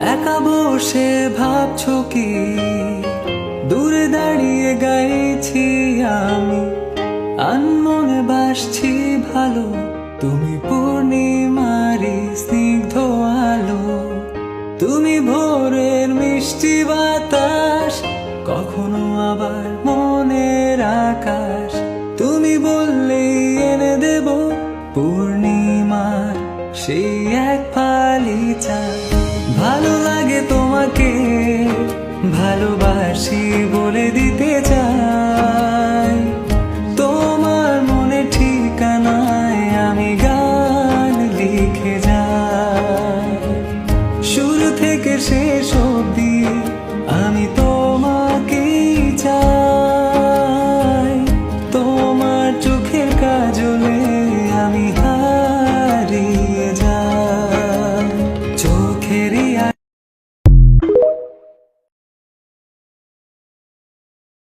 একা বসে ভাবছো কি দূরে দাঁড়িয়ে গাইছি আমি আনমনে বাসছি ভালো তুমি পূর্ণিমারি স্নিগ্ধ আলো তুমি ভোরের মিষ্টি বাতাস কখনো আবার মনের আকাশ তুমি বললেই এনে দেব পূর্ণিমার সেই এক ফালি চাঁদ ভালো লাগে তোমাকে ভালোবাসি বলে দিতে চাই তোমার মনে ঠিকানায় আমি গান লিখে যাই শুরু থেকে শেষ অবধি আমি তো